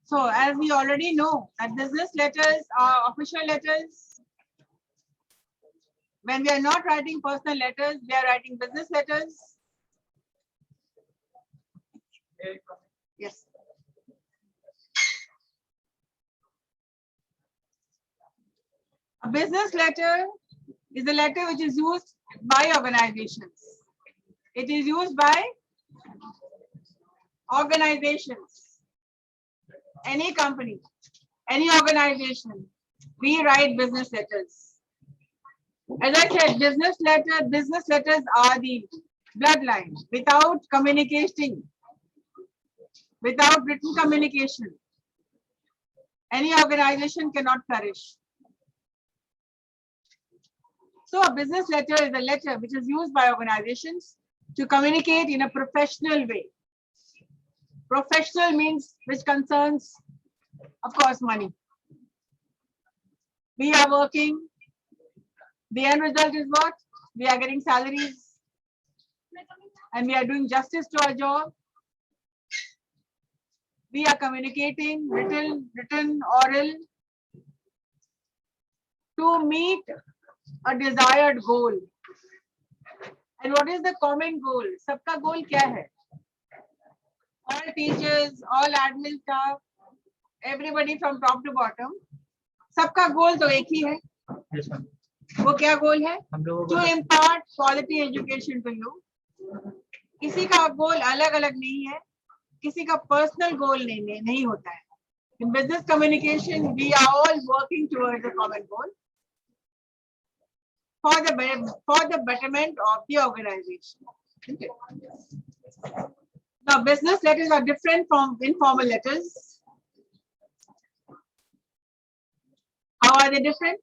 So as we already know that business letters are official letters. When we are not writing personal letters, we are writing business letters. Yes. A business letter is a letter which is used by organizations. It is used by organizations. Any company, any organization, we write business letters. As I said, business letters are the bloodline. Without communicating, without written communication, any organization cannot flourish. So a business letter is a letter which is used by organizations to communicate in a professional way. Professional means which concerns, of course, money. We are working. The end result is what? We are getting salaries and we are doing justice to our job. We are communicating written, oral to meet a desired goal. And what is the common goal? Sabka goal kya hai? All teachers, all admin staff, everybody from top to bottom, सबका गोल तो एक ही है. Yes, ma'am. वो क्या गोल है? हम To impart quality education to you. किसी का गोल अलग अलग नहीं है, किसी का पर्सनल गोल नहीं होता है. In business communication, we are all working towards a common goal for the betterment of the organization. Okay. Now, business letters are different from informal letters. How are they different?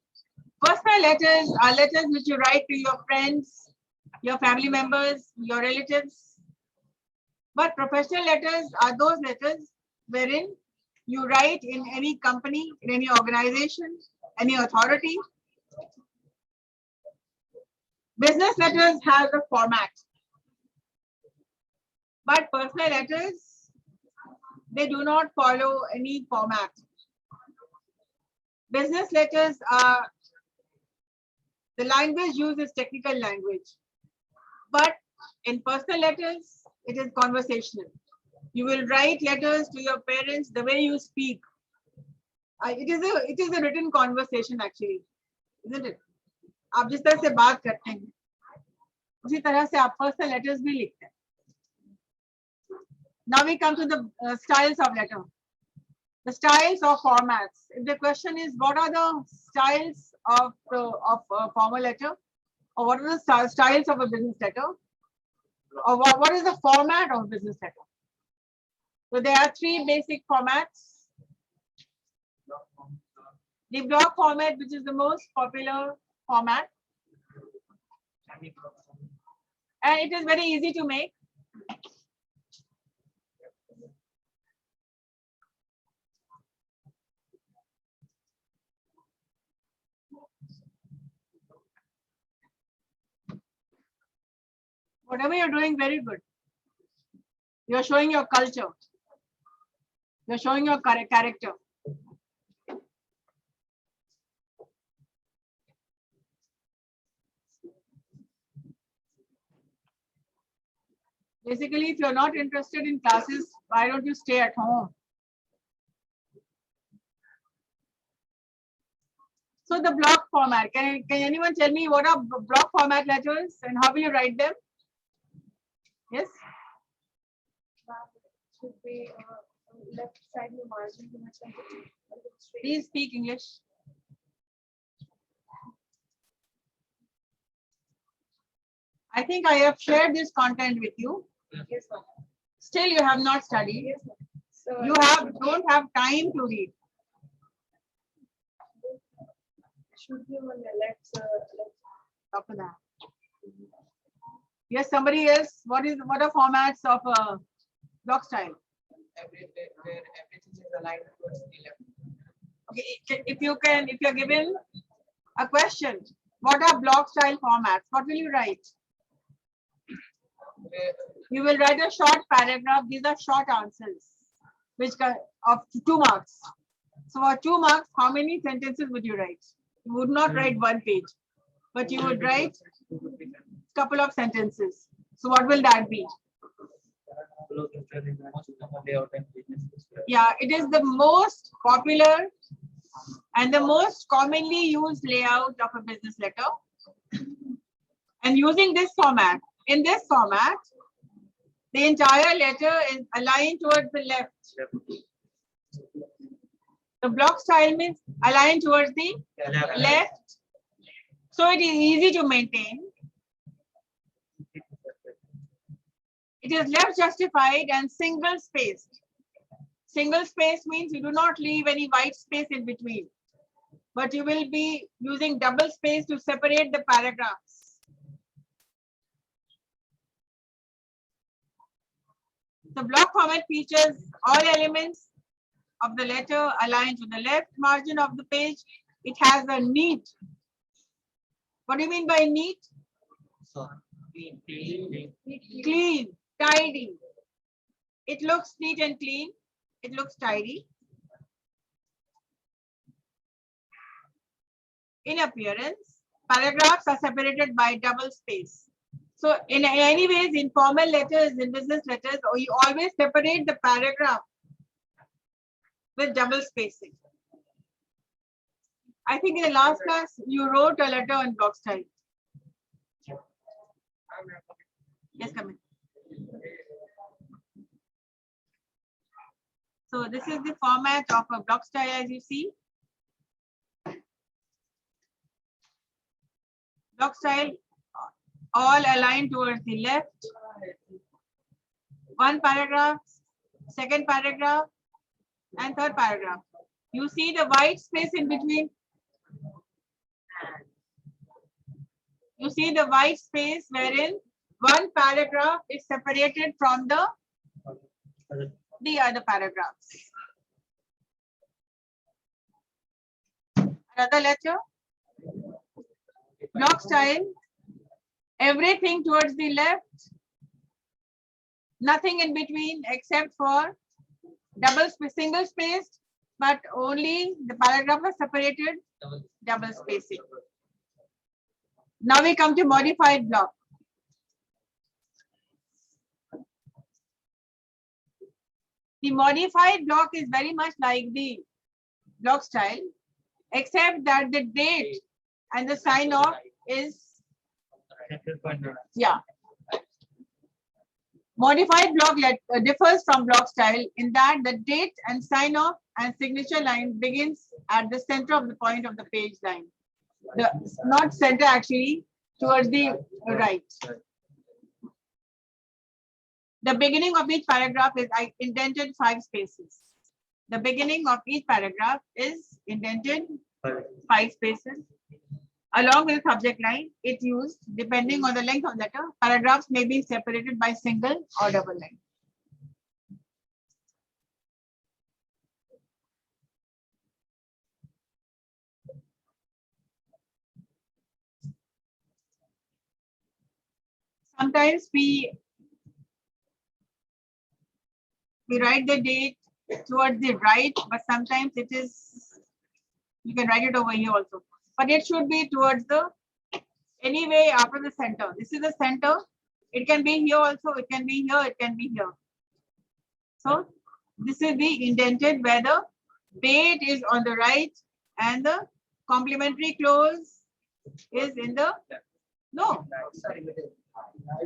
Personal letters are letters which you write to your friends, your family members, your relatives. But professional letters are those letters wherein you write in any company, in any organization, any authority. Business letters have a format. But personal letters, they do not follow any format. Business letters are, the language used is technical language. But in personal letters, it is conversational. You will write letters to your parents the way you speak. It is a written conversation actually, isn't it? आप जिस तरह से बात करते हैं, उसी तरह से आप personal letters भी लिखते हैं. Now we come to the styles of letter. The styles of formats. If the question is what are the styles of a formal letter, or what are the styles of a business letter, or what is the format of a business letter? So there are three basic formats. The block format, which is the most popular format, and it is very easy to make. Whatever you're doing, very good. You're showing your culture. You're showing your character. Basically, if you're not interested in classes, why don't you stay at home? So the block format, can anyone tell me what are block format letters and how will you write them? Yes? Should be left side में margin होना चाहिए. Please speak English. I think I have shared this content with you. Yes, sir. Still, you have not studied. Yes, sir. So You don't have time to read. should be on the left. After that. Yes, somebody else. What are formats of a block style? Where everything is aligned towards the left. Okay, if you're given a question, what are block style formats? What will you write? You will write a short paragraph. These are short answers. of 2 marks. So for 2 marks, how many sentences would you write? You would not write 1 page, but you would write couple of sentences. So what will that be? Yeah, it is the most popular and the most commonly used layout of a business letter. And using this format, in this format, the entire letter is aligned towards the left. The block style means aligned towards the left. So it is easy to maintain. It is left justified and single spaced. Single space means you do not leave any white space in between, but you will be using double space to separate the paragraphs. The block format features all elements of the letter aligned to the left margin of the page. It has a neat. What do you mean by neat? Clean, tidy. It looks neat and clean. It looks tidy. In appearance, paragraphs are separated by double space. So in any ways, in formal letters, in business letters, you always separate the paragraph with double spacing. I think in the last class, you wrote a letter on block style. Yes, come in. So this is the format of a block style, as you see. Block style, all aligned towards the left. One paragraph, second paragraph, and third paragraph. You see the white space in between. You see the white space wherein one paragraph is separated from the other paragraphs. Another letter. Block style. Everything towards the left. Nothing in between except for double space, single spaced, but only the paragraph is separated, double spacing. Now we come to modified block. The modified block is very much like the block style, except that the date and the sign off is, yeah. Modified block differs from block style in that the date and sign off and signature line begins at the center of the point of the page line. Not center actually, towards the right. The beginning of each paragraph is indented 5 spaces. The beginning of each paragraph is indented 5 spaces. Along with the subject line, it used, depending on the length of the letter, paragraphs may be separated by single or double line. Sometimes we write the date towards the right, but sometimes it is, you can write it over here also. But it should be towards the, anyway, after the center. This is the center. It can be here also, it can be here, it can be here. So this is the indented where the date is on the right and the complementary clause is in the, no.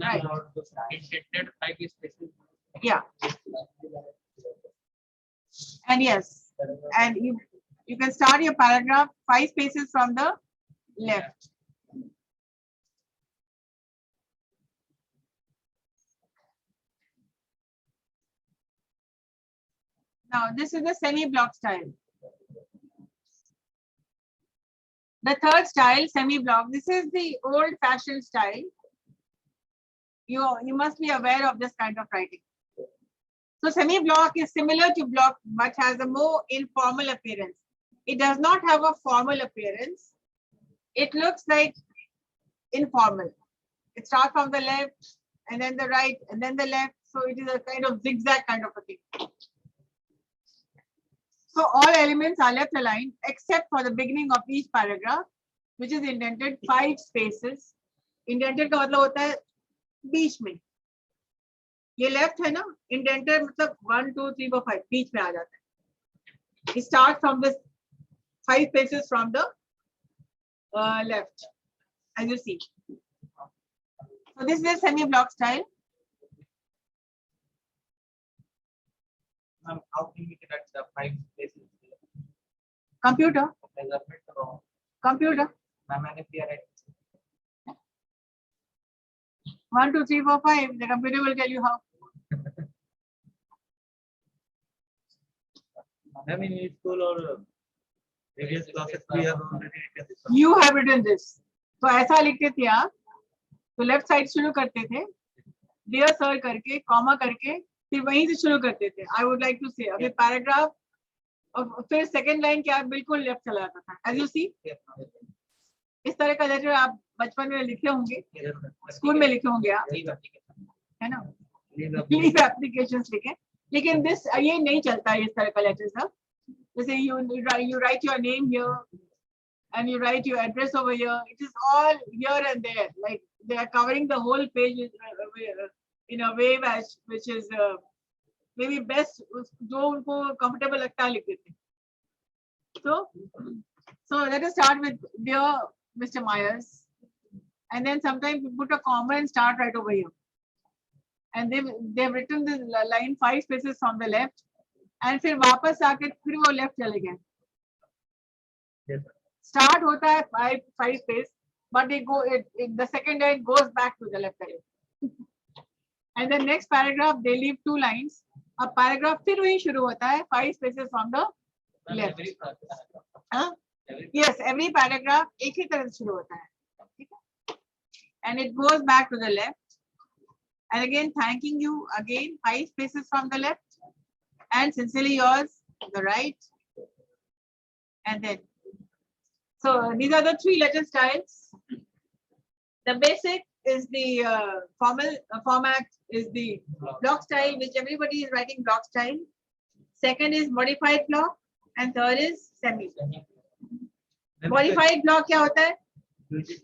Right. Yeah. And yes, and you can start your paragraph 5 spaces from the left. Now, this is the semi-block style. The third style, semi-block, this is the old-fashioned style. You must be aware of this kind of writing. So semi-block is similar to block, but has a more informal appearance. It does not have a formal appearance. It looks like informal. It starts from the left and then the right and then the left. So it is a kind of zigzag kind of a thing. So all elements are left aligned except for the beginning of each paragraph, which is indented 5 spaces. Indented का मतलब होता है बीच में. ये left है ना, indented मतलब 1, 2, 3, 4, 5 बीच में आ जाता है. It starts from this 5 spaces from the left, as you see. So this is a semi-block style. How can we get the 5 spaces? Computer. Computer. Ma'am, if we are at 1, 2, 3, 4, 5. The computer will tell you how. I mean, in school or various classes, we have already written this. You have written this. तो ऐसा लिखते थे आप, तो left side शुरू करते थे, dear sir करके, कॉमा करके, फिर वहीं से शुरू करते थे. आई वुड लाइक टू से अभी पैराग्राफ और फिर सेकंड लाइन क्या बिल्कुल लेफ्ट चला जाता था. एज यू सी, इस तरह का लेटर आप बचपन में लिखे होंगे, स्कूल में लिखे होंगे आप, है ना, लीव एप्लीकेशंस लिखे. लेकिन दिस ये नहीं चलता है इस तरह का लेटर सब. जैसे you write your name here and you write your address over here. It is all here and there, like they are covering the whole page in a way which is maybe best जो उनको comfortable लगता है लिख देते. So let us start with dear Mr. Myers, and then sometimes we put a comma and start right over here. And they've written this line 5 spaces from the left, and फिर वापस आके फिर वो left चले गए. Yes, Start होता है 5 space, but the second line goes back to the left again. And the next paragraph they leave 2 lines. अब paragraph फिर वही शुरू होता है 5 spaces from the left. हाँ? Yes, every paragraph एक ही तरह से शुरू होता है. ठीक है? And it goes back to the left. And again, thanking you again, 5 spaces from the left, and sincerely yours, the right, and then. So these are the 3 letter styles. The basic is the format is the block style, which everybody is writing block style. Second is modified block, and third is semi. Modified block क्या होता है?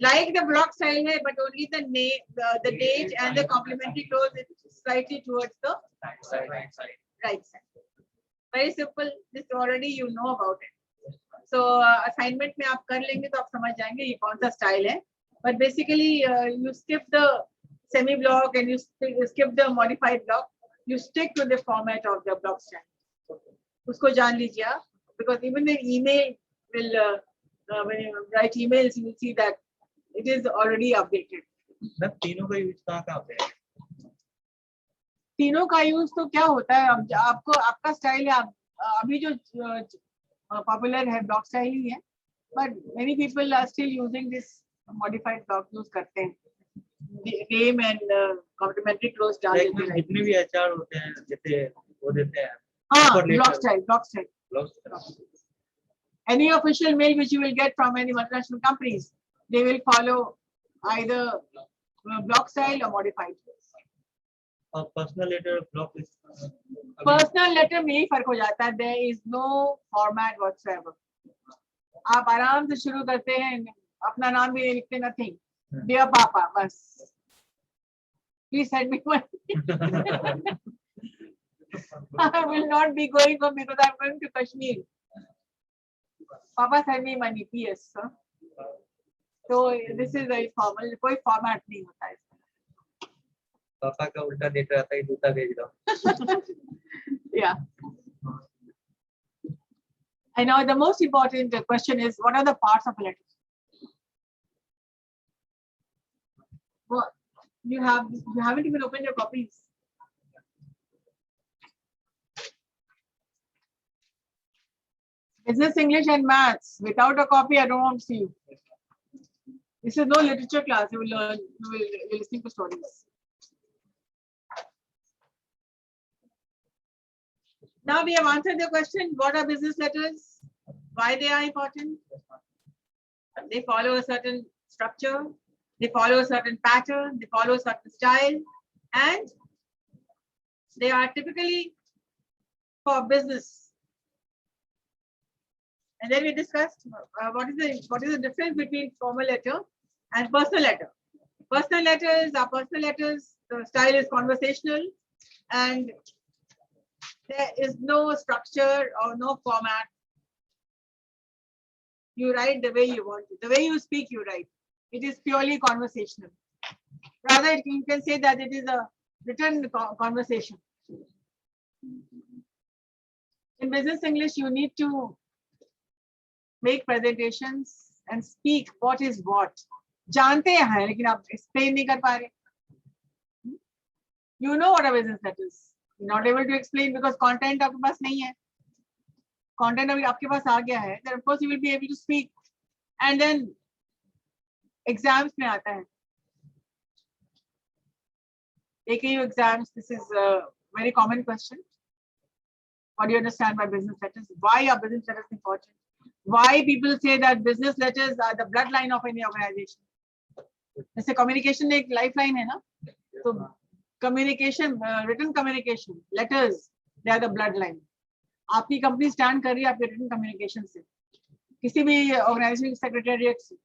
Like the block style है, but only the name, the date and the complementary clause is slightly towards the right side. right side. Very simple. This already you know about it. So assignment में आप कर लेंगे तो आप समझ जाएंगे ये कौन सा style है. But basically you skip the semi block and you skip the modified block. You stick to the format of the block style. उसको जान लीजिए आप, because even the email will when you write emails you will see that it is already updated. Ma'am तीनों का use कहाँ होता है? तीनों का यूज तो क्या होता है, अब आपको आपका स्टाइल है, आप अभी जो पॉपुलर है ब्लॉक स्टाइल ही है, but many people are still using this modified block use करते हैं. नेम एंड कॉम्प्लीमेंट्री क्लोज डाल देते हैं. जितने भी एचआर होते हैं जैसे वो देते हैं. हाँ, block style. Block Any official mail which you will get from any multinational companies, they will follow either block style or modified. और personal letter block Personal letter में ही फर्क हो जाता है. There is no format whatsoever. आप आराम से शुरू करते हैं, अपना नाम भी नहीं लिखते, nothing. Dear Papa, बस. Please send me money. I will not be going home because I'm going to Kashmir. Papa send me money, PS. Huh? So this is very formal. कोई format नहीं होता है. पापा का उल्टा लेटर आता है, जूता भेज दो. Yeah. I know the most important question is what are the parts of a letter? Well, you haven't even opened your copies. Business, English, and maths. Without a copy, I don't want to see you. This is no literature class. You will learn. You will you're listening to stories. Now we have answered the question. What are business letters? Why they are important? They follow a certain structure. They follow a certain pattern. They follow a certain style, and they are typically for business. And then we discussed what is the difference between formal letter and personal letter. Personal letters are personal letters. The style is conversational, and there is no structure or no format. You write the way you want to. The way you speak, you write. It is purely conversational. Rather, you can say that it is a written conversation. In business English, you need to make presentations and speak what is what. जानते हैं लेकिन आप explain नहीं कर पा रहे. You know what a business letter is. You're not able to explain because content आपके पास नहीं है. Content अभी आपके पास आ गया है. Then of course you will be able to speak. And then exams में आता है. AKU exams. This is a very common question. What do you understand by business letters? Why are business letters important? Why people say that business letters are the bloodline of any organization? जैसे communication एक lifeline है ना, तो communication, written communication, letters, they are the bloodline. आपकी company stand कर रही है आपके written communication से. किसी भी organization secretariat से,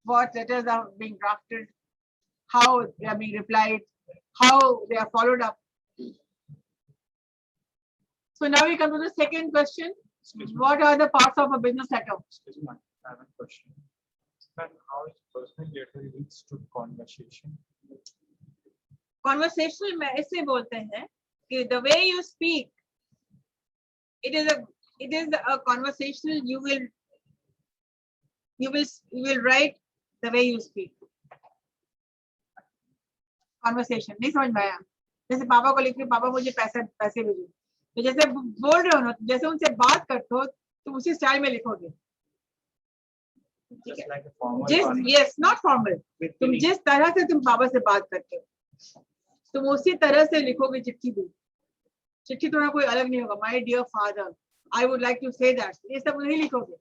what letters are being drafted, how they are being replied, how they are followed up. So now we come to the second question. What are the parts of a business letter? Excuse me, I have a question. Then how is personal letter leads to conversation? Conversational में ऐसे बोलते हैं कि the way you speak, it is a conversational. You will write the way you speak. Conversation नहीं समझ में आया. जैसे पापा को लिख रही, पापा मुझे पैसे भेजो. तो जैसे बोल रहे हो ना, जैसे उनसे बात करते हो तुम उसी स्टाइल में लिखोगे. Just like a formal yes, not formal. तुम जिस तरह से तुम पापा से बात करते हो तुम उसी तरह से लिखोगे चिट्ठी भी. चिट्ठी थोड़ा कोई अलग नहीं होगा. My dear father, I would like to say that. ये सब नहीं लिखोगे.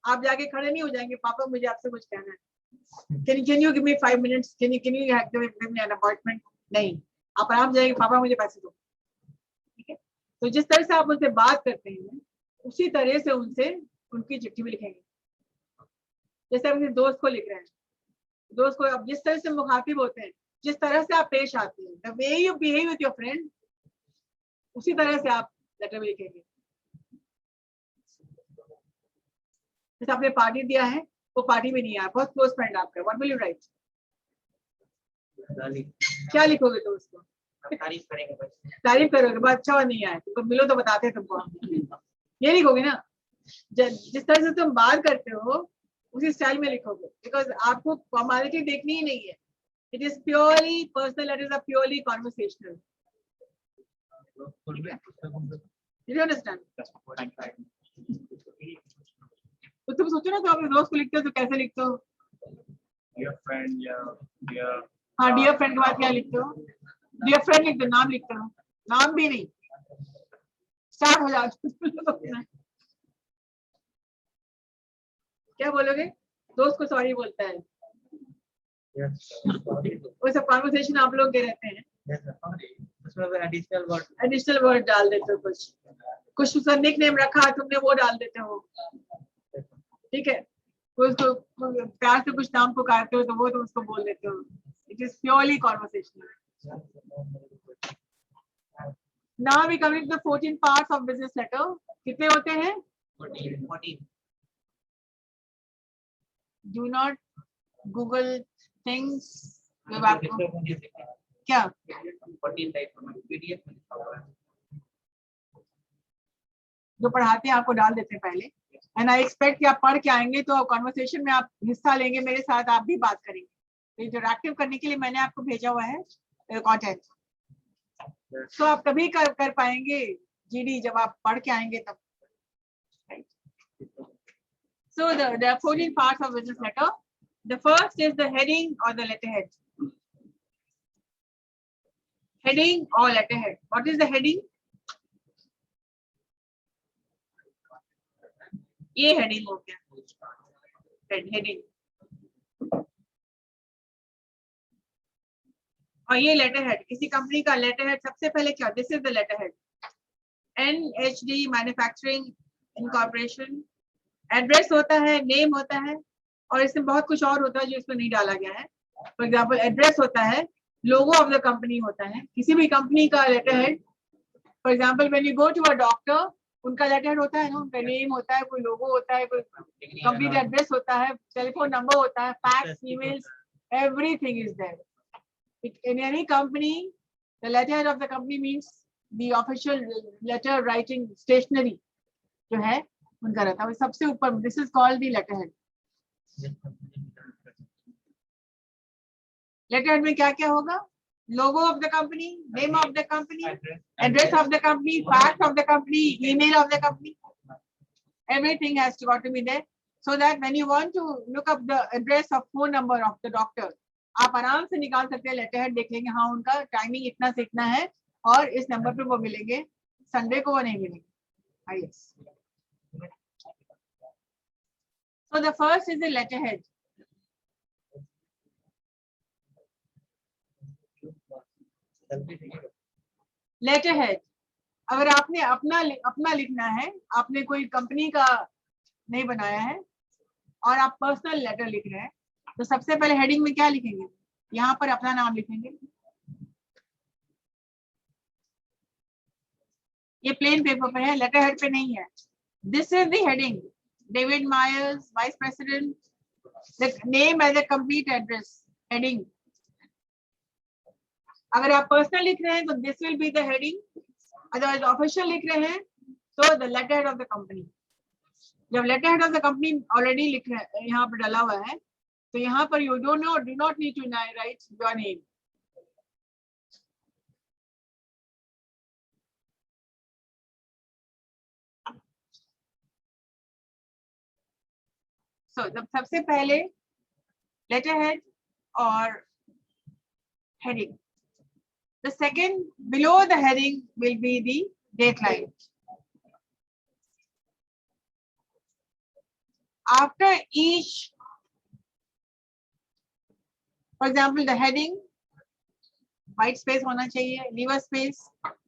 आप जाके खड़े नहीं हो जाएंगे, पापा मुझे आपसे कुछ कहना है. Can you give me 5 minutes? Can you give me an appointment? नहीं, आप आराम जाएंगे, पापा मुझे पैसे दो. ठीक है. तो जिस तरह से आप उनसे बात करते हैं उसी तरह से उनसे उनकी चिट्ठी भी लिखेंगे. जैसे आप किसी दोस्त को लिख रहे हैं, दोस्त को आप जिस तरह से मुखातिब होते हैं, जिस तरह से आप पेश आते हैं, the way you behave with your friend, उसी तरह से आप लेटर में लिखेंगे. जैसे आपने पार्टी दिया है, वो पार्टी में नहीं आया, बहुत क्लोज फ्रेंड आपका, व्हाट विल यू राइट? क्या लिखोगे तो उसको? तारीफ करेंगे बस. तारीफ करोगे, बहुत अच्छा नहीं आया, तुमको मिलो तो बताते हैं तुमको. ये लिखोगे ना. जिस तरह से तुम बात करते हो उसी स्टाइल में लिखोगे, बिकॉज आपको फॉर्मेलिटी देखनी ही नहीं है. It is purely personal letters are purely conversational. You understand? तो तुम सोचो ना, तो अपने दोस्त को लिखते हो तो कैसे लिखते हो? Dear friend, yeah, हाँ, डियर फ्रेंड के बाद क्या लिखते हो? डियर फ्रेंड लिखते हो, नाम लिखते हो? नाम भी नहीं, स्टार्ट हो जाता. क्या बोलोगे? दोस्त को सॉरी बोलता है. वो सब कॉन्वर्सेशन आप लोग के रहते हैं. एडिशनल वर्ड डाल देते हो. कुछ उसका निक नेम रखा तुमने, वो डाल देते हो. ठीक है. उसको प्यार से कुछ नाम पुकारते हो तो वो तुम उसको बोल देते हो. It is purely conversational. Now we coming to the 14 parts of business letter. कितने होते हैं? 14. Do not Google things. क्या? 14 टाइप में PDF में लिखा हुआ है. जो पढ़ाते हैं आपको डाल देते हैं पहले. एंड आई एक्सपेक्ट कि आप पढ़ के आएंगे तो कॉन्वर्सेशन में आप हिस्सा लेंगे मेरे साथ, आप भी बात करेंगे. तो इंटरैक्टिव करने के लिए मैंने आपको भेजा हुआ है कंटेंट. तो आप तभी कर पाएंगे जीडी जब आप पढ़ के आएंगे तब. So there are 14 parts of business letter. The first is the heading or the letterhead. Heading or letterhead. What is the heading? ये heading हो गया. Heading. और ये letterhead. किसी कंपनी का letterhead सबसे पहले क्या? This is the letterhead. NHD manufacturing incorporation, address होता है, नेम होता है, और इसमें बहुत कुछ और होता है जो इसमें नहीं डाला गया है. फॉर एग्जाम्पल एड्रेस होता है, लोगो ऑफ द कंपनी होता है, किसी भी कंपनी का letter head. For example when you go to a doctor, उनका लेटर हेड होता है ना, उनका नेम होता है, कोई लोगो होता है, कोई कंप्लीट एड्रेस होता है, टेलीफोन नंबर होता है, fax, emails, everything is there. In any company, the letterhead of the company means the official letter writing stationery जो है उनका रहता है सबसे ऊपर. This is called the letterhead. Letterhead में क्या क्या होगा? Logo of the company, name of the company, address of the company, fact of the company, email of the company. Everything has got to be there. So that when you want to look up the address or phone number of the doctor, आप आराम से निकाल सकते हैं. Letter head देख लेंगे, हाँ उनका टाइमिंग इतना से इतना है और इस नंबर पे वो मिलेंगे, संडे को वो नहीं मिलेंगे. Yes. So the first is the letterhead. Letterhead. अगर आपने अपना लिखना है, आपने कोई कंपनी का नहीं बनाया है और आप पर्सनल लेटर लिख रहे हैं, तो सबसे पहले हेडिंग में क्या लिखेंगे? यहाँ पर अपना नाम लिखेंगे. ये प्लेन पेपर पे है, लेटर हेड पे नहीं है. This is the heading. David Myers, vice president, the name as a complete address, heading. अगर आप पर्सनल लिख रहे हैं तो this will be the heading. Otherwise official लिख रहे हैं तो the letter head of the company. जब letter head of the company already लिख रहे हैं, यहाँ पर डाला हुआ है, तो यहाँ पर you do not need to write your name. So जब सबसे पहले लेटर हेड और heading. The second below the heading will be the date line. After each, for example, the heading, white space होना चाहिए, leave a space,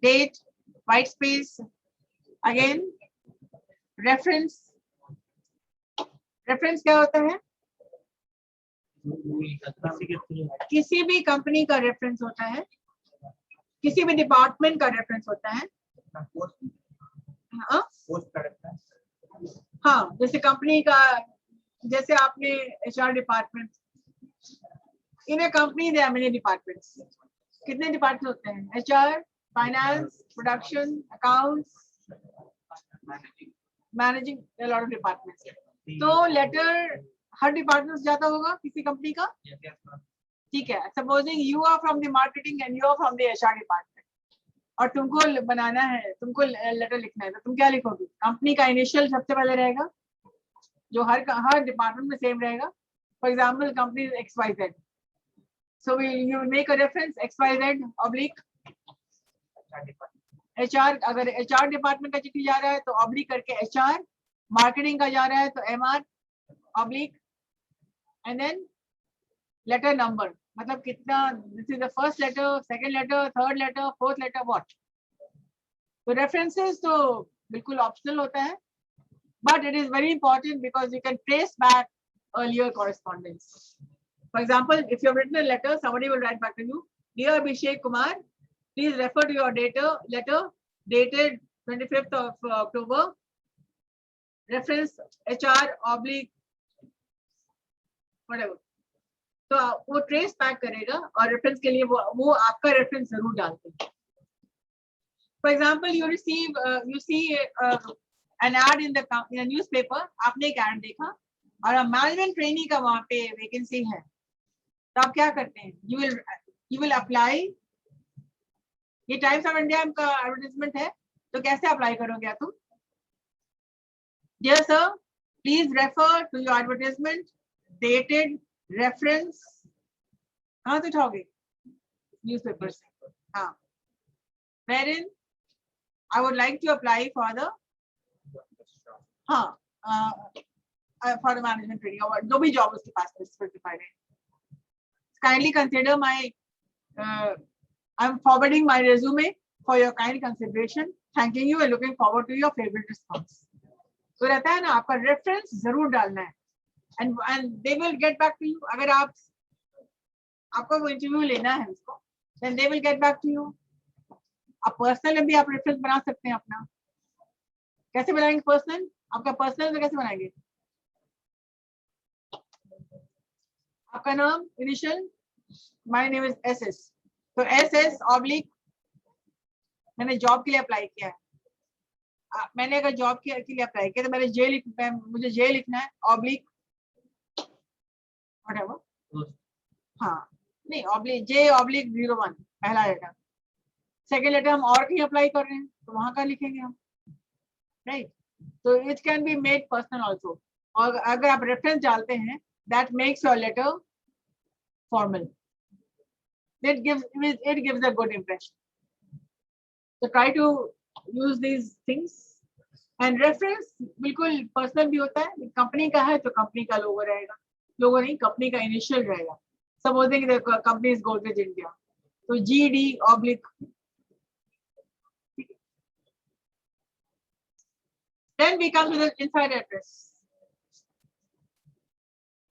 date, white space, again, reference. Reference क्या होता है? किसी भी कंपनी का reference होता है, किसी भी डिपार्टमेंट का रेफरेंस होता है. हाँ, जैसे कंपनी का, जैसे आपने HR department, in a company there are many departments. कितने डिपार्टमेंट होते हैं? HR, finance, production, accounts, managing, a lot of departments. तो लेटर हर डिपार्टमेंट से जाता होगा किसी कंपनी का. ठीक है. Supposing you are from the marketing and you are from the HR department और तुमको बनाना है, तुमको लेटर लिखना है, तो तुम क्या लिखोगे? कंपनी का इनिशियल सबसे पहले रहेगा जो हर डिपार्टमेंट में सेम रहेगा. For example company XYZ, so you make a reference XYZ oblique HR. अगर HR डिपार्टमेंट का चिट्ठी जा रहा है तो ऑब्लिक करके HR, मार्केटिंग का जा रहा है तो MR oblique, and then letter number, मतलब कितना, this is the first letter, second letter, third letter, fourth letter, what. तो रेफरेंसेस तो बिल्कुल ऑप्शनल होता है, but it is very important because you can trace back earlier correspondence. For example, if you have written a letter, somebody will write back to you, dear Abhishek Kumar, please refer to your letter dated 25th of October, reference HR oblique whatever. तो वो trace back करेगा और reference के लिए वो आपका reference जरूर डालते हैं. For example you see an ad in the newspaper. आपने एक एड देखा और मैनेजमेंट ट्रेनिंग का वहां पे वैकेंसी है, तो आप क्या करते हैं? You will apply. ये टाइम्स ऑफ इंडिया का एडवर्टाइजमेंट है, तो कैसे अप्लाई करोगे आप? तुम, dear sir, please refer to your advertisement dated reference. कहाँ से उठाओगे? न्यूज़पेपर से. हाँ, wherein I would like to apply for the for the management training or जो भी job उसके पास specified है. Kindly consider my I'm forwarding my resume for your kind consideration. Thanking you and looking forward to your favorite response. तो रहता है ना, आपका reference जरूर डालना है, and they will get back to you. अगर आपको वो इंटरव्यू लेना है उसको, then they will get back to you. आप पर्सनल में भी आप रेफरेंस बना सकते हैं अपना. कैसे बनाएंगे पर्सनल? आपका पर्सनल में कैसे बनाएंगे? आपका नाम initial, my name is SS, तो SS ऑब्लिक मैंने जॉब के लिए अप्लाई किया है. मैंने अगर जॉब के लिए अप्लाई किया तो मुझे जे लिखना है ऑब्लिक व्हाटएवर. हाँ, नहीं, ऑब्लिक J ऑब्लिक 01 पहला लेटर. सेकेंड लेटर हम और कहीं अप्लाई कर रहे हैं तो वहां का लिखेंगे हम, राइट. तो it can be made personal also. और अगर आप रेफरेंस डालते हैं, that makes your letter formal. It gives a good impression. So try to use these things. And reference बिल्कुल पर्सनल भी होता है. कंपनी का है तो कंपनी का लोगो रहेगा, लोगो नहीं, कंपनी का इनिशियल रहेगा. Supposing the company is Godrej India, तो GD oblique. Then we come to the inside address.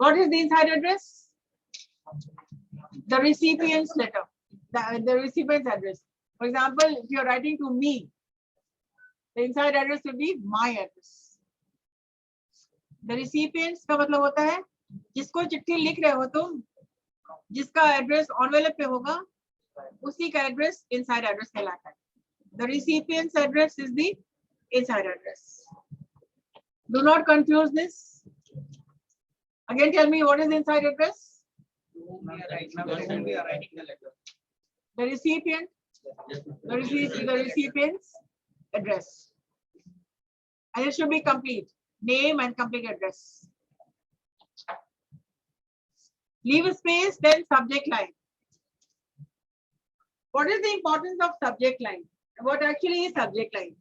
What is the inside address? The recipient's letter, the recipient's address. For example, if you're writing to me, the inside address will be my address. The recipients का मतलब होता है जिसको चिट्ठी लिख रहे हो तुम, जिसका एड्रेस एनवेलप पे होगा, उसी का एड्रेस इनसाइड एड्रेस कहलाता है. The recipient's address is the inside address. Do not confuse this. Again, tell me what is the inside address? We are writing the letter. The recipient, the recipient's address, and it should be complete name and complete address. Leave a space, then subject line. What is the importance of subject line? What actually is subject line?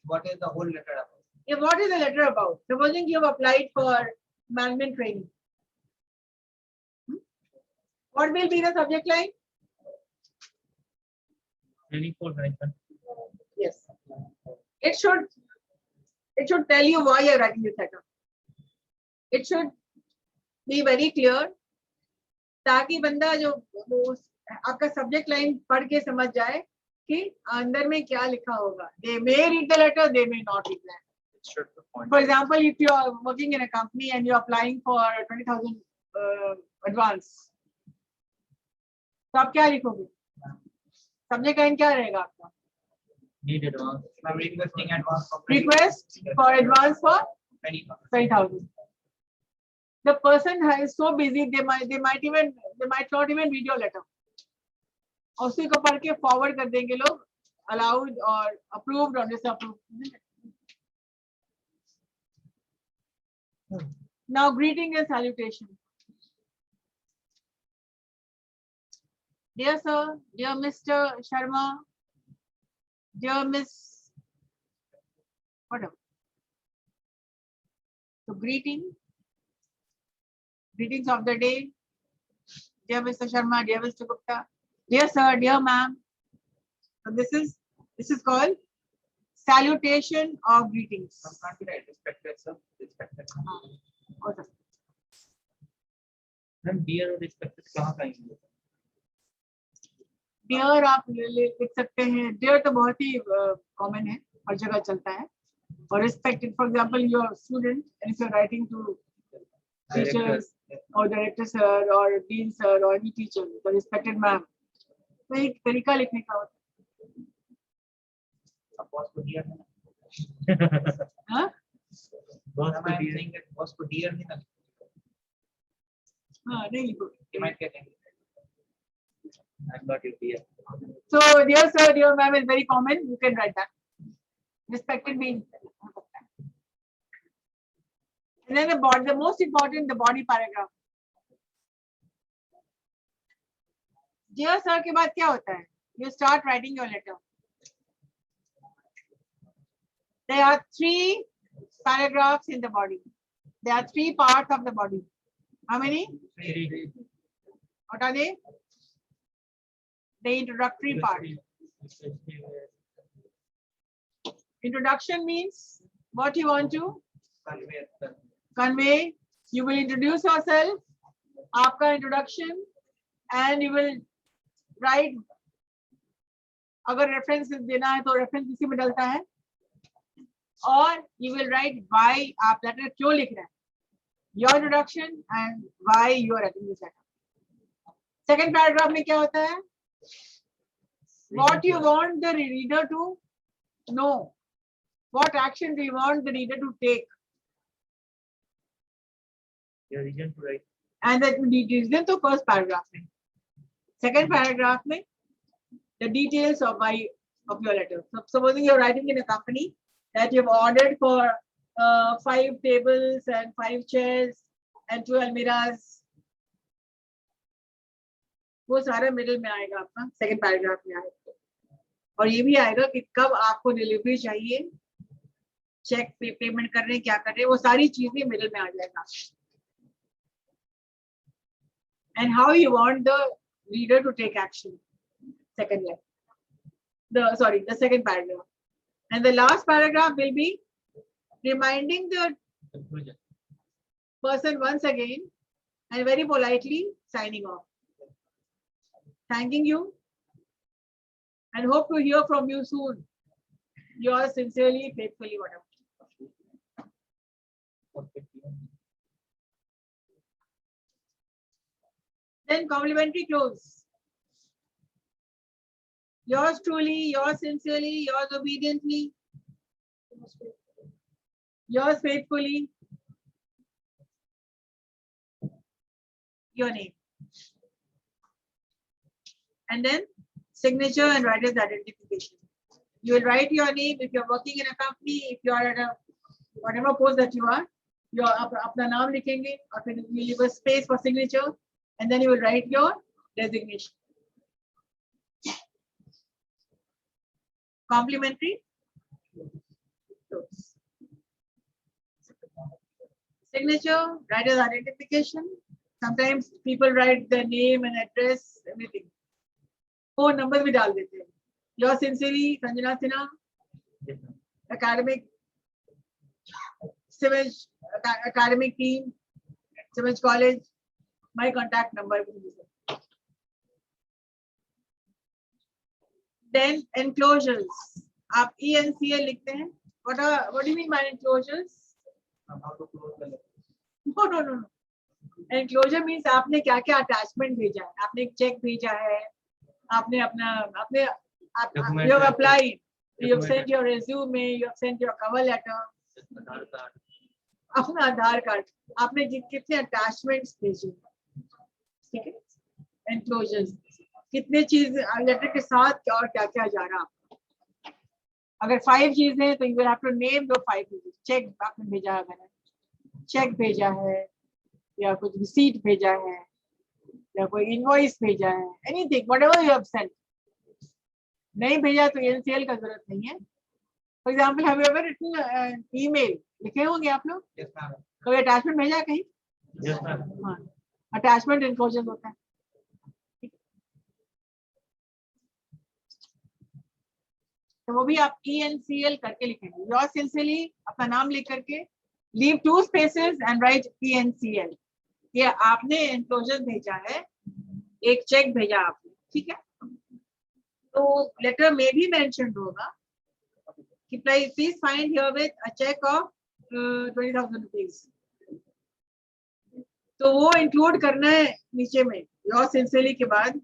What is the whole letter about? Yeah, what is the letter about? Supposing you have applied for management training. What will be the subject line? Training for hyphen. Yes. It should tell you why you're writing this letter. It should be very clear, ताकि बंदा जो वो आपका subject line पढ़ के समझ जाए कि अंदर में क्या लिखा होगा. They may read the letter, they may not read that. It should be pointed. For example, if you are working in a company and you're applying for 20,000 advance, तो आप क्या लिखोगे? सब्जेक्ट लाइन क्या रहेगा आपका? Need advance. I'm requesting advance for Request for advance for 20,000. The person is so busy, they might not even read your letter. और उसी को पढ़ के फॉरवर्ड कर देंगे लोग, allowed और approved or disapproved. Now greeting and salutation. Dear sir, dear Mr. Sharma, dear Miss, whatever. So greetings of the day. Dear Mr. Sharma, dear Mr. Gupta, dear sir, dear ma'am. So this is called salutation or greetings. Can't be right. Respected sir. Respected. Okay. Then dear और respected कहाँ कहेंगे? Dear आप लिख सकते हैं. Dear तो बहुत ही common है, हर जगह चलता है. और respected, for example your student and if you are writing to teachers और डायरेक्टर सर और डीन सर और एनी टीचर, तो रिस्पेक्टेड मैम. तो एक तरीका लिखने का होता Boss को dear नहीं. है. हाँ Boss Am को I dear. saying that boss को dear नहीं ना? हाँ, नहीं लिखो. They might get angry. I'm not your dear. So dear sir, dear ma'am is very common. You can write that. Respected means. And then the most important, the body paragraph. Dear sir के बाद क्या होता है? You start writing your letter. There are 3 paragraphs in the body. There are 3 parts of the body. How many? 3. What are they? The introductory part. Introduction means what you want to Convey. convey. You will introduce yourself, आपका introduction, and you will write. अगर reference देना है तो reference इसी में डलता है. और you will write why आप letter क्यों लिख रहे हैं. Your introduction and why you are writing this letter. Second paragraph में क्या होता है? What you want the reader to know. What action do you want the reader to take? Your reason to write. And the reason to first paragraph में. Second paragraph में the details of your letter. So supposing you're writing in a company that you've ordered for 5 tables and 5 chairs and 2 almirahs. वो सारा middle में आएगा आपका, second paragraph में आएगा. और ये भी आएगा कि कब आपको डिलीवरी चाहिए, चेक पे पेमेंट कर रहे हैं, क्या कर रहे हैं, वो सारी चीजें मिडिल में आ जाएगा. And how you want the reader to take action. Second line. The second paragraph. And the last paragraph will be reminding the Conclusion. person once again and very politely signing off. Thanking you and hope to hear from you soon. Yours sincerely, faithfully, whatever. Then complimentary close. Yours truly, yours sincerely, yours obediently, yours faithfully, your name. And then signature and writer's identification. You will write your name if you're working in a company, if you are at a whatever post that you are, your अपना नाम लिखेंगे और फिर you leave a space for signature and then you will write your designation. Complimentary. Signature, writer's identification. Sometimes people write their name and address, everything. Phone numbers भी डाल देते हैं. Yours sincerely, Sanjana Sinha, Yes, ma'am. academic, Simage academic team, Simage College. My contact number. Then enclosures. आप ENCL लिखते हैं. What do you mean by enclosures? How to close the letter. No. Enclosure means आपने क्या क्या attachment भेजा है. आपने एक check भेजा है. आपने you have applied. You have sent your resume. You have sent your cover letter. Aadhaar card. अपना आधार कार्ड. आपने कितने attachments भेजे. ठीक है. Enclosures. कितने चीज लेटर के साथ और क्या क्या जा रहा है. अगर 5 चीजें हैं तो you will have to name the 5 चीजें. चेक आपने भेजा है, मैंने चेक भेजा है या कुछ रिसीट भेजा है या कोई इनवॉइस भेजा है, anything whatever you have sent. नहीं भेजा तो एनसीएल का जरूरत नहीं है. For example have you ever written email लिखे होंगे आप लोग. Yes, ma'am. कोई अटैचमेंट भेजा है कहीं. Yes, ma'am. हाँ, अटैचमेंट इनक्लोजर होता है. तो वो भी आप ENCL करके लिखेंगे. योर सिंसियरली अपना नाम लिख करके leave 2 spaces and right ENCL. ये आपने एनक्लोजर भेजा है, एक चेक भेजा आपने, ठीक है. तो लेटर में भी मेंशन होगा कि please find herewith a cheque of 20,000 rupees. तो वो इंक्लूड करना है नीचे में योर सिंसियरली के बाद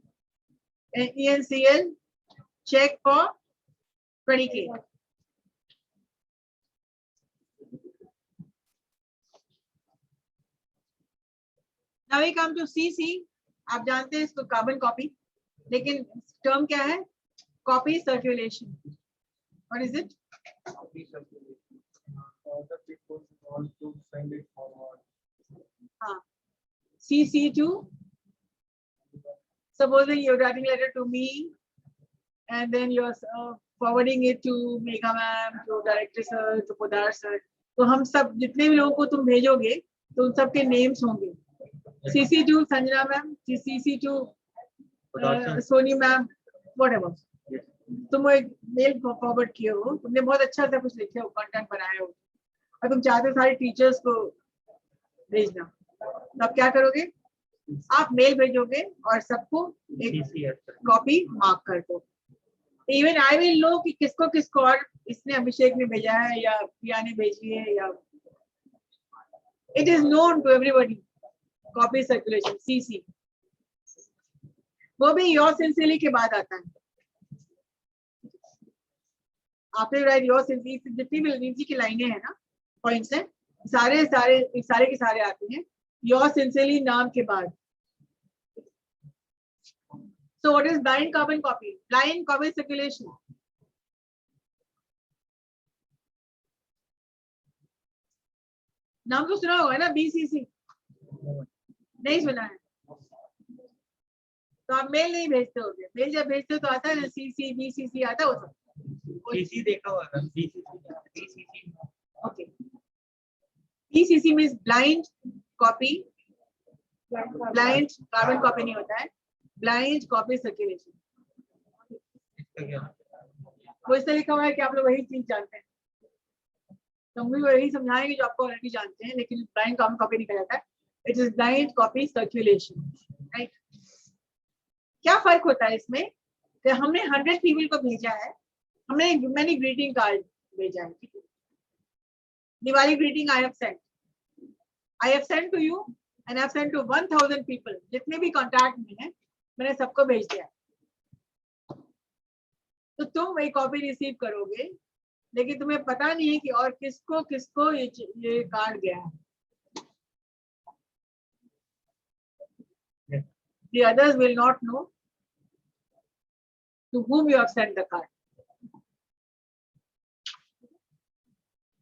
ENCL cheque for 20K. Now we come to CC. आप जानते हैं इसको कार्बन कॉपी, लेकिन टर्म क्या है? Copy circulation. What is it? Copy circulation. Other people want to send it forward. हाँ. CC to. Supposing you're writing letter to me, and then you're forwarding it to Megha ma'am, to director sir, to Podar sir. तो हम सब जितने भी लोगों को तुम भेजोगे तो उन सबके नेम्स होंगे. CC to Sanjana ma'am, CC to Soni ma'am, whatever. Yes. तुम एक मेल फॉरवर्ड किए हो, तुमने बहुत अच्छा सा कुछ लिखे हो, कंटेंट बनाए हो, और तुम चाहते हो सारे टीचर्स को भेजना, तो आप क्या करोगे? आप मेल भेजोगे और सबको एक CC है सर। कॉपी मार्क कर दो। इवन आई विल नो कि किसको किसको, और इसने अभिषेक ने भेजा है या प्रिया ने भेजी है, या it is known to everybody. Copy circulation CC, वो भी योर सिंसियरली के बाद आता है। आफ्टर राइट योर सिंसियरली, जितनी भी नीचे की लाइनें हैं ना, पॉइंट्स हैं, सारे के सारे आते हैं योर सिंसियरली नाम के बाद। So what is blind carbon copy? Blind copy circulation. नाम तो सुना होगा ना, BCC? नहीं सुना है तो आप मेल नहीं भेजते होगे। मेल जब भेजते हो तो आता है ना CC BCC आता है वो सब। CC देखा हुआ है BCC। Okay. BCC means blind copy. Blind carbon copy नहीं होता है, blind copy circulation। वो इससे लिखा हुआ है कि आप लोग वही चीज जानते हैं, तो हम भी वही समझाएंगे जो आपको ऑलरेडी जानते हैं, लेकिन ब्लाइंड कॉमन कॉपी नहीं कहा जाता है, it is blind copy circulation, right. क्या फर्क होता है इसमें कि हमने 100 पीपल को भेजा है, हमने मैनी ग्रीटिंग कार्ड भेजा है, ठीक है, Diwali greeting I have sent to you and I have sent to 1000 people, जितने भी कॉन्टैक्ट में है मैंने सबको भेज दिया। तो तुम वही कॉपी रिसीव करोगे, लेकिन तुम्हें पता नहीं है कि और किसको किसको ये कार्ड गया है। The others will not know to whom you have sent the card.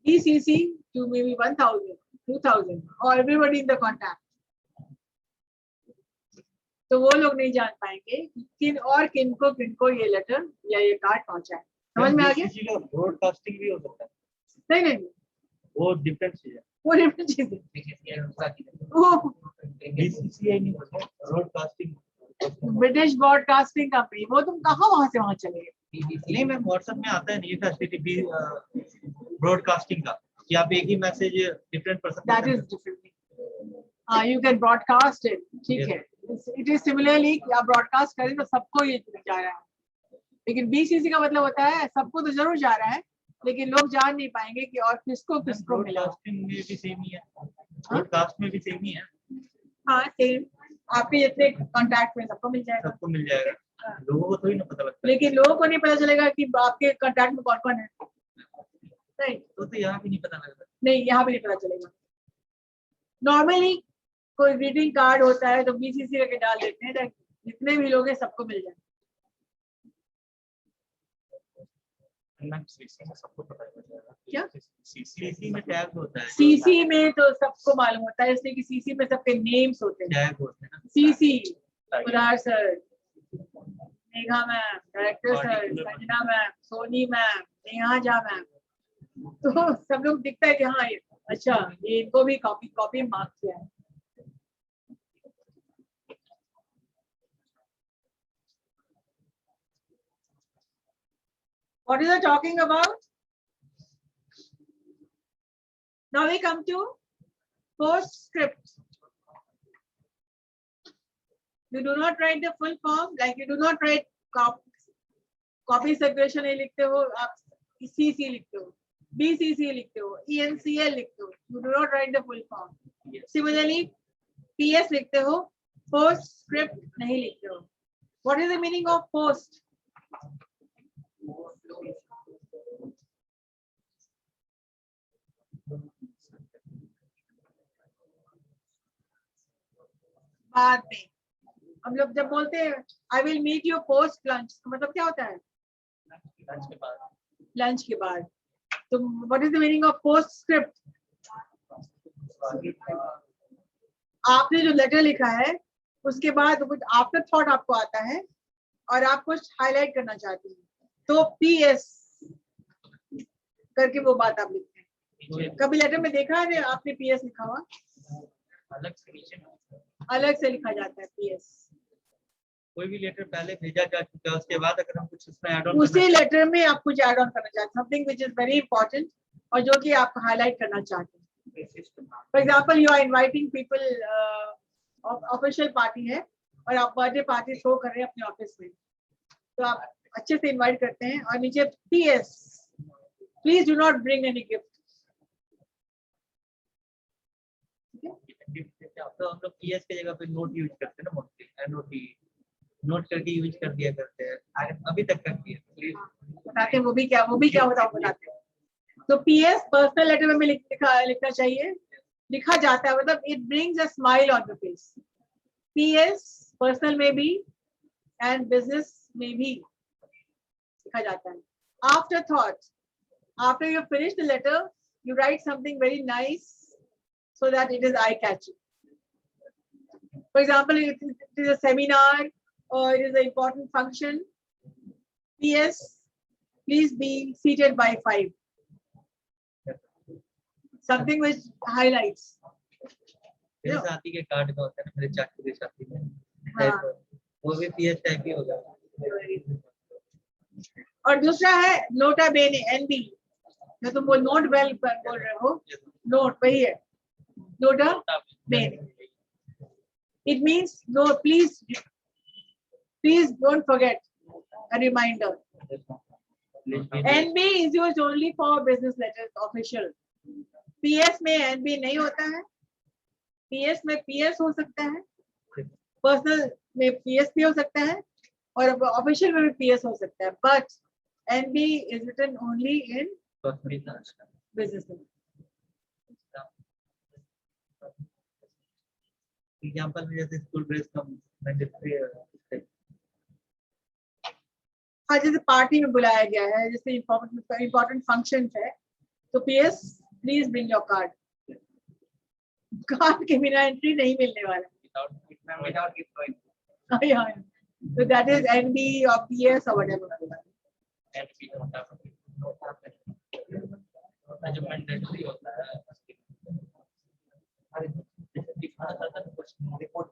BCC to maybe 1000, 2000 or everybody in the contact. तो वो लोग नहीं जान पाएंगे कि किन और किनको ये लेटर या ये कार्ड पहुंचा है। समझ में आ गया? ब्रॉडकास्टिंग भी हो सकता है। नहीं, वो डिफरेंट चीज है। वो डिफरेंट चीज है। BCCI नहीं होता, ब्रॉडकास्टिंग। ब्रिटिश ब्रॉडकास्टिंग कंपनी, वो तुम कहाँ वहां से वहां चले गए? नहीं मैम, व्हाट्सएप में आता है नहीं फैसिलिटी ब्रॉडकास्टिंग का कि आप एक ही message different person. That is different. You can broadcast it, ठीक है। It is similarly कि आप ब्रॉडकास्ट करें तो सबको ये जा रहा है, लेकिन BCC का मतलब होता है सबको तो जरूर जा रहा है, लेकिन लोग जान नहीं पाएंगे कि और किसको किसको मिला। ब्रॉडकास्टिंग में भी सेम ही है, ब्रॉडकास्ट में भी सेम ही है। हाँ सेम, आपके जितने कॉन्टैक्ट में सबको मिल जाएगा। सबको मिल जाएगा, लोगों को थोड़ी ना पता लगता है। लेकिन लोगों को नहीं पता चलेगा कि आपके कॉन्टैक्ट में कौन कौन है, राइट? तो यहाँ भी नहीं पता लगता। नहीं, यहाँ भी नहीं पता चलेगा। नॉर्मली कोई ग्रीटिंग कार्ड होता है तो BCC करके डाल देते हैं, जितने भी लोग हैं सबको मिल जाए। सबको पता चल जाएगा। क्या? CC में टैग होता है। CC में तो सबको मालूम होता है, इसलिए कि CC में सबके नेम्स होते हैं। टैग होते हैं ना। CC Kurar sir, Megha ma'am, director sir, Sanjana ma'am, Soni ma'am, Neha Jha ma'am, तो सब लोग दिखता है कि हाँ ये अच्छा, ये इनको भी कॉपी मार्क किया है। What is it talking about? Now we come to postscript. You do not write the full form, like you do not write copy circulation नहीं लिखते हो, आप CC लिखते हो, BCC लिखते हो, ENCL लिखते हो, you do not write the full form. Similarly, PS लिखते हो, postscript नहीं लिखते हो. What is the meaning of post? बाद में हम लोग जब बोलते हैं I will meet you post lunch, तो मतलब क्या होता है? लंच के बाद। लंच के बाद। तो what is the meaning of post script? आपने जो लेटर लिखा है उसके बाद कुछ आफ्टर थॉट आपको आता है और आप कुछ हाईलाइट करना चाहते हैं, तो PS करके वो बात आप लिखते हैं। कभी लेटर में देखा है आपने PS लिखा हुआ? अलग से लिखा जाता है PS। कोई भी लेटर पहले भेजा जा चुका है, उसके बाद अगर हम कुछ उसमें ऐड ऑन उसी लेटर में आप कुछ ऐड ऑन करना चाहते हैं, something which is very important, और जो कि आप हाईलाइट करना चाहते हैं। For example you are inviting people, official party है और आप बर्थडे पार्टी थ्रो कर रहे हैं अपने ऑफिस में, तो आप अच्छे से इनवाइट करते हैं और नीचे PS, please do not bring any gift. तो हम लोग PS की जगह पे नोट यूज करते हैं ना, मोस्टली NOT नोट करके यूज कर दिया करते हैं, अभी तक करती है। प्लीज बताते हैं वो भी क्या होता है बताते हैं। तो PS पर्सनल लेटर में भी लिखना चाहिए, लिखा जाता है, मतलब it brings a smile on the face. PS personal में भी एंड बिजनेस में भी लिखा जाता है। After thought, after you finish the letter, you write something very nice so that it is eye catching. For example, it is a seminar or it is an important function. PS, please be seated by 5. Something which highlights. मेरे साथी के card का होता है ना, मेरे चाचू के साथी में, हाँ। वो भी PS टाइप ही होगा। और दूसरा है नोटा बेने, NB, जो तुम वो नोट वेल बोल रहे हो, नोट वही है नोटा बेने। It means no, please don't forget a reminder. NB is used only for business letters, official. PS में NB नहीं होता है। PS में PS हो सकता है, पर्सनल में PS भी हो सकता है और ऑफिशियल में भी PS हो सकता है, but NB is written only in business letters. Example में जैसे स्कूल ड्रेस का मैंडेटरी है, हाँ, जैसे पार्टी में बुलाया गया है, जैसे इम्पोर्टेंट फंक्शन है, तो PS please bring your card. Card के बिना एंट्री नहीं मिलने वाला। without gift going. Yeah, so that is NB or PS or whatever. And भी होता है जो मैंडेटरी होता है। अरे जैसे दिखाना चाहता है कुछ रिपोर्ट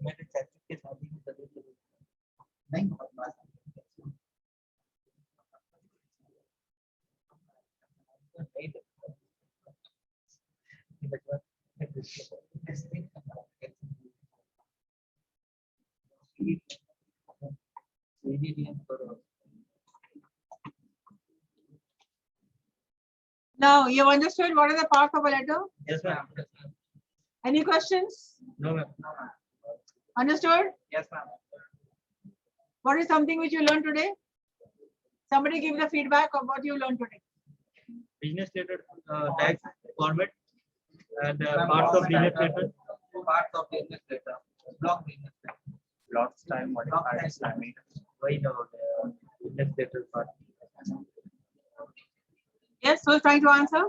मेरे चाचू के शादी में नहीं होता। Now you have understood what are the parts of a letter? Yes, ma'am. Any questions? No, ma'am. Understood? Yes, ma'am. What is something which you learned today? Somebody give the feedback of what you learned today. Business letter tax format and parts of business letter. Parts of business letter. Block business letter. Blocks time modified timing. वही ना हो गया business letter part. Yes, who is trying to answer?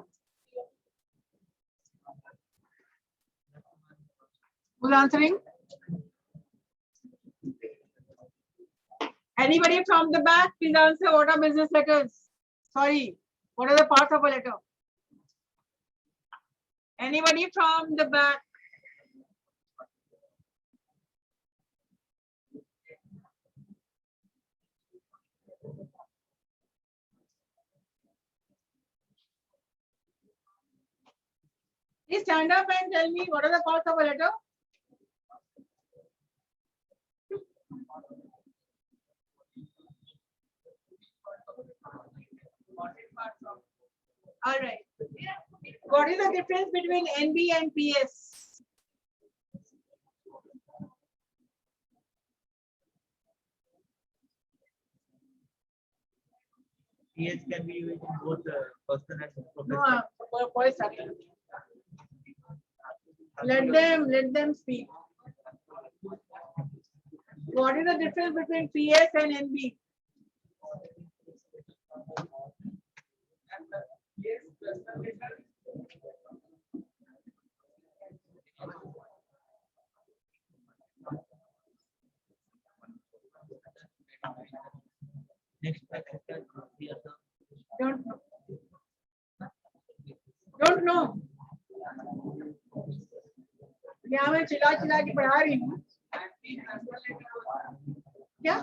Who's answering? Anybody from the back, please answer. What are business letters? Sorry, what are the parts of a letter? Anybody from the back? Please stand up and tell me what are the parts of a letter? All right. What is the difference between NB and PS? PS can be used in both person and No, professional. boys are talking. Let them speak. What is the difference between PS and NB? Next, Don't know. Don't know. यहाँ मैं चिल्ला चिल्ला के पढ़ा रही हूँ क्या?